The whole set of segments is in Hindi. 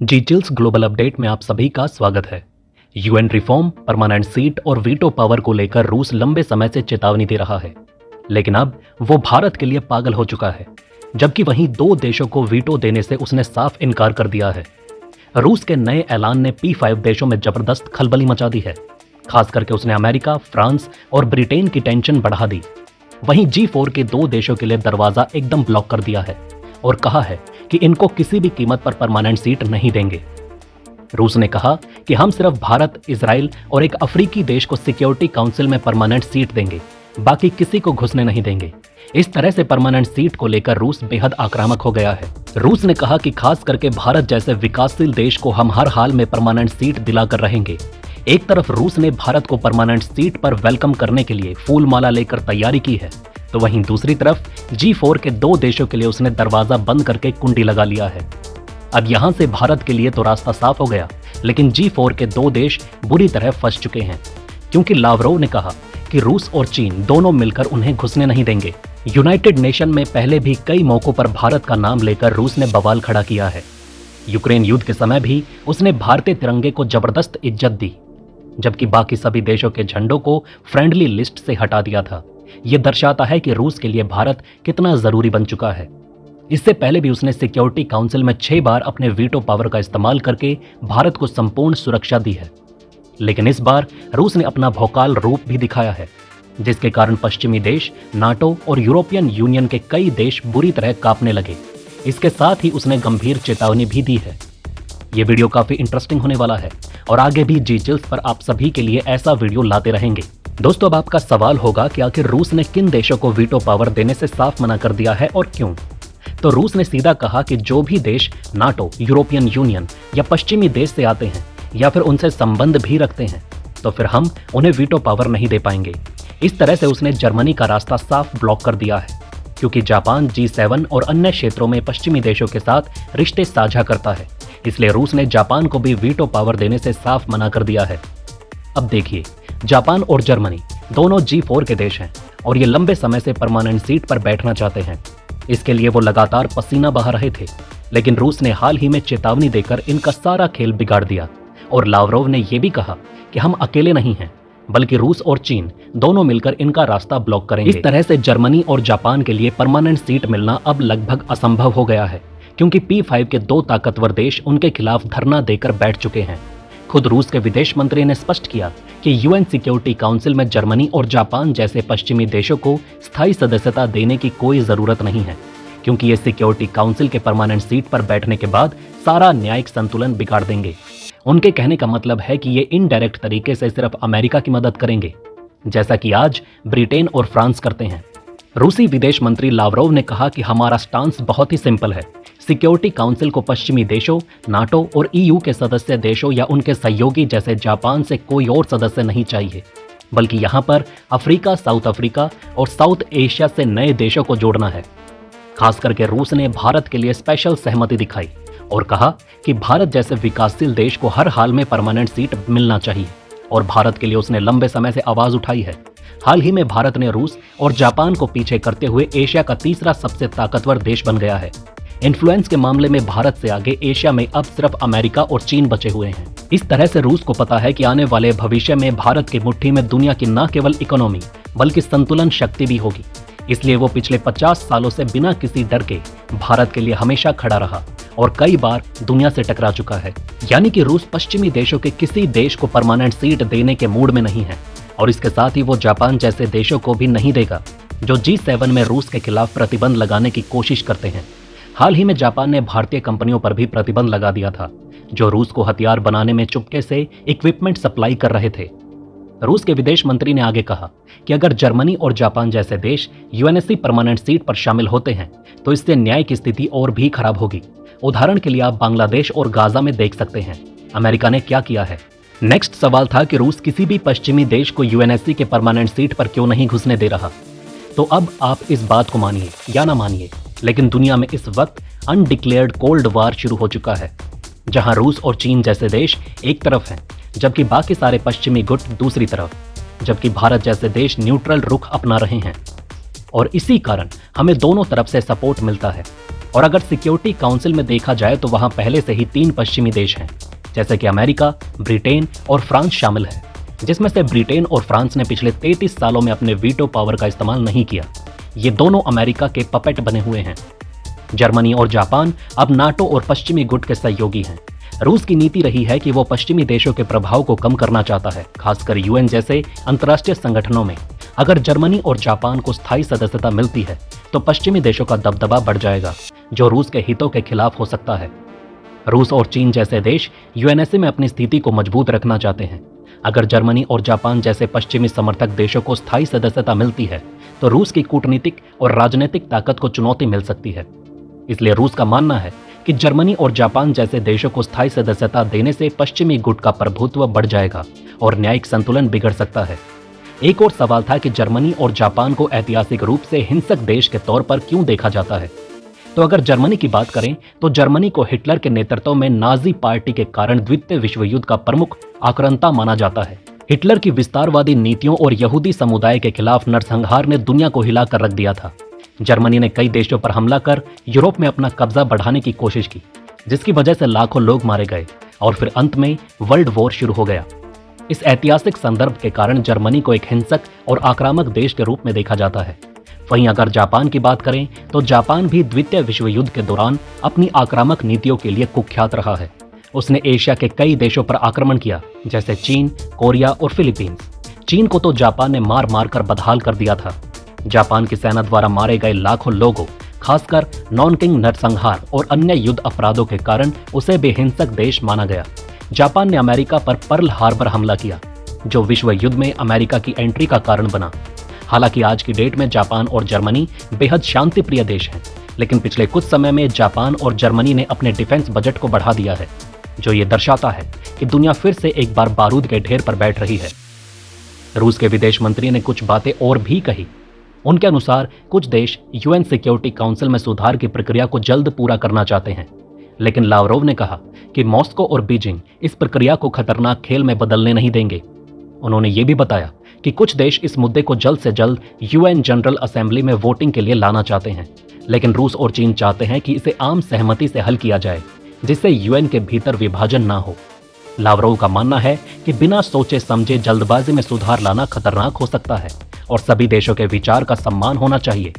जी चिल्स ग्लोबल अपडेट में आप सभी का स्वागत है। यूएन रिफॉर्म, परमानेंट सीट और वीटो पावर को लेकर रूस लंबे समय से चेतावनी दे रहा है, लेकिन अब वो भारत के लिए पागल हो चुका है, जबकि वहीं दो देशों को वीटो देने से उसने साफ इनकार कर दिया है। रूस के नए ऐलान ने P5 देशों में जबरदस्त खलबली मचा दी है। खास करके उसने अमेरिका, फ्रांस और ब्रिटेन की टेंशन बढ़ा दी। वहीं G4 के दो देशों के लिए दरवाजा एकदम ब्लॉक कर दिया है और कहा है कि इनको किसी भी कीमत पर परमानेंट सीट नहीं देंगे। रूस ने कहा कि हम सिर्फ भारत, इजराइल और एक अफ्रीकी देश को सिक्योरिटी काउंसिल में परमानेंट सीट देंगे, बाकी किसी को घुसने नहीं देंगे। इस तरह से परमानेंट सीट को लेकर रूस बेहद आक्रामक हो गया है। रूस ने कहा कि खास करके भारत जैसे विकासशील देश को हम हर हाल में परमानेंट सीट दिलाकर रहेंगे। एक तरफ रूस ने भारत को परमानेंट सीट पर वेलकम करने के लिए फूल माला लेकर तैयारी की है, तो वहीं दूसरी तरफ G4 के दो देशों के लिए उसने दरवाजा बंद करके कुंडी लगा लिया है। अब यहां से भारत के लिए तो रास्ता साफ हो गया, लेकिन G4 के दो देश बुरी तरह फंस चुके हैं, क्योंकि लावरोव ने कहा कि रूस और चीन दोनों मिलकर उन्हें घुसने नहीं देंगे। यूनाइटेड नेशन में पहले भी कई मौकों पर भारत का नाम लेकर रूस ने बवाल खड़ा किया है। यूक्रेन युद्ध के समय भी उसने भारतीय तिरंगे को जबरदस्त इज्जत दी, जबकि बाकी सभी देशों के झंडों को फ्रेंडली लिस्ट से हटा दिया था। यह दर्शाता है कि रूस के लिए भारत कितना जरूरी बन चुका है। इससे पहले भी उसने सिक्योरिटी काउंसिल में 6 बार अपने वीटो पावर का इस्तेमाल करके भारत को संपूर्ण सुरक्षा दी है, लेकिन इस बार रूस ने अपना भौकाल रूप भी दिखाया है, जिसके कारण पश्चिमी देश, नाटो और यूरोपियन यूनियन के कई देश बुरी तरह कांपने लगे। इसके साथ ही उसने गंभीर चेतावनी भी दी है। ये वीडियो काफी इंटरेस्टिंग होने वाला है और आगे भी जी चिल्स पर आप सभी के लिए ऐसा वीडियो लाते रहेंगे। दोस्तों, अब आपका सवाल होगा कि आखिर रूस ने किन देशों को वीटो पावर देने से साफ मना कर दिया है और क्यों? तो रूस ने सीधा कहा कि जो भी देश नाटो, यूरोपियन यूनियन या पश्चिमी देश से आते हैं या फिर उनसे संबंध भी रखते हैं, तो फिर हम उन्हें वीटो पावर नहीं दे पाएंगे। इस तरह से उसने जर्मनी का रास्ता साफ ब्लॉक कर दिया है, क्योंकि जापान G7 और अन्य क्षेत्रों में पश्चिमी देशों के साथ रिश्ते साझा करता है। इसलिए रूस ने जापान को भी वीटो पावर देने से साफ मना कर दिया है। अब देखिए, जापान और जर्मनी दोनों G4 के देश हैं और ये लंबे समय से परमानेंट सीट पर बैठना चाहते हैं। इसके लिए वो लगातार पसीना बहा रहे थे, लेकिन रूस ने हाल ही में चेतावनी देकर इनका सारा खेल बिगाड़ दिया। और लावरोव ने यह भी कहा कि हम अकेले नहीं हैं, बल्कि रूस और चीन दोनों मिलकर इनका रास्ता ब्लॉक करेंगे। इस तरह से जर्मनी और जापान के लिए परमानेंट सीट मिलना अब लगभग असंभव हो गया है, क्योंकि P5 के दो ताकतवर देश उनके खिलाफ धरना देकर बैठ चुके हैं। खुद रूस के विदेश मंत्री ने स्पष्ट किया कि यूएन सिक्योरिटी काउंसिल में जर्मनी और जापान जैसे पश्चिमी देशों को स्थायी सदस्यता देने की कोई जरूरत नहीं है, क्योंकि ये सिक्योरिटी काउंसिल के परमानेंट सीट पर बैठने के बाद सारा न्यायिक संतुलन बिगाड़ देंगे। उनके कहने का मतलब है कि ये इनडायरेक्ट तरीके से सिर्फ अमेरिका की मदद करेंगे, जैसा कि आज ब्रिटेन और फ्रांस करते हैं। रूसी विदेश मंत्री लावरोव ने कहा कि हमारा स्टांस बहुत ही सिंपल है। सिक्योरिटी काउंसिल को पश्चिमी देशों, नाटो और EU के सदस्य देशों या उनके सहयोगी जैसे जापान से कोई और सदस्य नहीं चाहिए, बल्कि यहाँ पर अफ्रीका, साउथ अफ्रीका और साउथ एशिया से नए देशों को जोड़ना है। खास करके रूस ने भारत के लिए स्पेशल सहमति दिखाई और कहा कि भारत जैसे विकासशील देश को हर हाल में परमानेंट सीट मिलना चाहिए, और भारत के लिए उसने लंबे समय से आवाज उठाई है। हाल ही में भारत ने रूस और जापान को पीछे करते हुए एशिया का तीसरा सबसे ताकतवर देश बन गया है। इन्फ्लुएंस के मामले में भारत से आगे एशिया में अब सिर्फ अमेरिका और चीन बचे हुए हैं। इस तरह से रूस को पता है कि आने वाले भविष्य में भारत की मुट्ठी में दुनिया की न केवल इकोनॉमी बल्कि संतुलन शक्ति भी होगी। इसलिए वो पिछले 50 सालों से बिना किसी डर के भारत के लिए हमेशा खड़ा रहा और कई बार दुनिया से टकरा चुका है। यानी कि रूस पश्चिमी देशों के किसी देश को परमानेंट सीट देने के मूड में नहीं है, और इसके साथ ही वो जापान जैसे देशों को भी नहीं देगा जो G7 में रूस के खिलाफ प्रतिबंध लगाने की कोशिश करते हैं। हाल ही में जापान ने भारतीय कंपनियों पर भी प्रतिबंध लगा दिया था, जो रूस को हथियार बनाने में चुपके से इक्विपमेंट सप्लाई कर रहे थे। रूस के विदेश मंत्री ने आगे कहा कि अगर जर्मनी और जापान जैसे देश UNSC परमानेंट सीट पर शामिल होते हैं तो इससे न्याय की स्थिति और भी खराब होगी। उदाहरण के लिए आप बांग्लादेश और गाजा में देख सकते हैं अमेरिका ने क्या किया है। नेक्स्ट सवाल था कि रूस किसी भी पश्चिमी देश को UNSC के परमानेंट सीट पर क्यों नहीं घुसने दे रहा। तो अब आप इस बात को मानिए या ना मानिए, लेकिन दुनिया में इस वक्त अनडिक्लेयर्ड कोल्ड वार शुरू हो चुका है, जहां रूस और चीन जैसे देश एक तरफ हैं, जबकि बाकी सारे पश्चिमी गुट दूसरी तरफ, जबकि भारत जैसे देश न्यूट्रल रुख अपना रहे हैं। और इसी कारण हमें दोनों तरफ से सपोर्ट मिलता है। और अगर सिक्योरिटी काउंसिल में देखा जाए तो वहां पहले से ही 3 पश्चिमी देश हैं, जैसे कि अमेरिका, ब्रिटेन और फ्रांस शामिल है, जिसमें से ब्रिटेन और फ्रांस ने पिछले 33 सालों में अपने वीटो पावर का इस्तेमाल नहीं किया। ये दोनों अमेरिका के पपेट बने हुए हैं। जर्मनी और जापान अब नाटो और पश्चिमी गुट के सहयोगी हैं। रूस की नीति रही है कि वो पश्चिमी देशों के प्रभाव को कम करना चाहता है, खासकर यूएन जैसे अंतर्राष्ट्रीय संगठनों में। अगर जर्मनी और जापान को स्थायी सदस्यता मिलती है तो पश्चिमी देशों का दबदबा बढ़ जाएगा, जो रूस के हितों के खिलाफ हो सकता है। रूस और चीन जैसे देश यूएनएसए में अपनी स्थिति को मजबूत रखना चाहते हैं। अगर जर्मनी और जापान जैसे पश्चिमी समर्थक देशों को स्थायी सदस्यता मिलती है तो रूस की कूटनीतिक और राजनीतिक ताकत को चुनौती मिल सकती है। इसलिए रूस का मानना है कि जर्मनी और जापान जैसे देशों को स्थायी सदस्यता देने से पश्चिमी गुट का प्रभुत्व बढ़ जाएगा और न्यायिक संतुलन बिगड़ सकता है। एक और सवाल था कि जर्मनी और जापान को ऐतिहासिक रूप से हिंसक देश के तौर पर क्यों देखा जाता है। तो अगर जर्मनी की बात करें तो जर्मनी को हिटलर के नेतृत्व में नाजी पार्टी के कारण द्वितीय विश्व युद्ध का प्रमुख आक्रांता माना जाता है। हिटलर की विस्तारवादी नीतियों और यहूदी समुदाय के खिलाफ नरसंहार ने दुनिया को हिलाकर रख दिया था। जर्मनी ने कई देशों पर हमला कर यूरोप में अपना कब्जा बढ़ाने की कोशिश की, जिसकी वजह से लाखों लोग मारे गए और फिर अंत में वर्ल्ड वॉर शुरू हो गया। इस ऐतिहासिक संदर्भ के कारण जर्मनी को एक हिंसक और आक्रामक देश के रूप में देखा जाता है। वहीं अगर जापान की बात करें तो जापान भी द्वितीय विश्व युद्ध के दौरान अपनी आक्रामक नीतियों के लिए कुख्यात रहा है। उसने एशिया के कई देशों पर आक्रमण किया, जैसे चीन, कोरिया और फिलीपींस। चीन को तो जापान ने मार मार कर बदहाल कर दिया था। जापान की सेना द्वारा मारे गए लाखों लोगों, खासकर नॉनकिंग नरसंहार और अन्य युद्ध अपराधों के कारण उसे भी हिंसक देश माना गया। जापान ने अमेरिका पर पर्ल हार्बर हमला किया, जो विश्व युद्ध में अमेरिका की एंट्री का कारण बना। हालांकि आज की डेट में जापान और जर्मनी बेहद शांतिप्रिय देश हैं, लेकिन पिछले कुछ समय में जापान और जर्मनी ने अपने डिफेंस बजट को बढ़ा दिया है, जो ये दर्शाता है कि दुनिया फिर से एक बार बारूद के ढेर पर बैठ रही है। रूस के विदेश मंत्री ने कुछ बातें और भी कही। उनके अनुसार कुछ देश यूएन सिक्योरिटी काउंसिल में सुधार की प्रक्रिया को जल्द पूरा करना चाहते हैं, लेकिन लावरोव ने कहा कि मॉस्को और बीजिंग इस प्रक्रिया को खतरनाक खेल में बदलने नहीं देंगे। उन्होंने ये भी बताया कि कुछ देश इस मुद्दे को जल्द से जल्द यूएन जनरल असेंबली में वोटिंग के लिए लाना चाहते हैं, लेकिन रूस और चीन चाहते हैं कि इसे आम सहमति से हल किया जाए, जिससे यूएन के भीतर विभाजन ना हो। लावरोव का मानना है कि बिना सोचे समझे जल्दबाजी में सुधार लाना खतरनाक हो सकता है और सभी देशों के विचार का सम्मान होना चाहिए।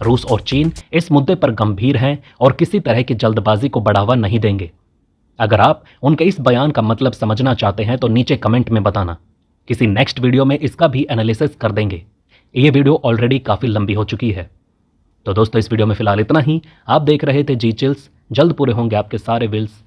रूस और चीन इस मुद्दे पर गंभीर हैं और किसी तरह की जल्दबाजी को बढ़ावा नहीं देंगे। अगर आप उनके इस बयान का मतलब समझना चाहते हैं तो नीचे कमेंट में बताना। किसी नेक्स्ट वीडियो में इसका भी एनालिसिस कर देंगे। ये वीडियो ऑलरेडी काफ़ी लंबी हो चुकी है। तो दोस्तों, इस वीडियो में फिलहाल इतना ही। आप देख रहे थे जी चिल्स। जल्द पूरे होंगे आपके सारे विल्स।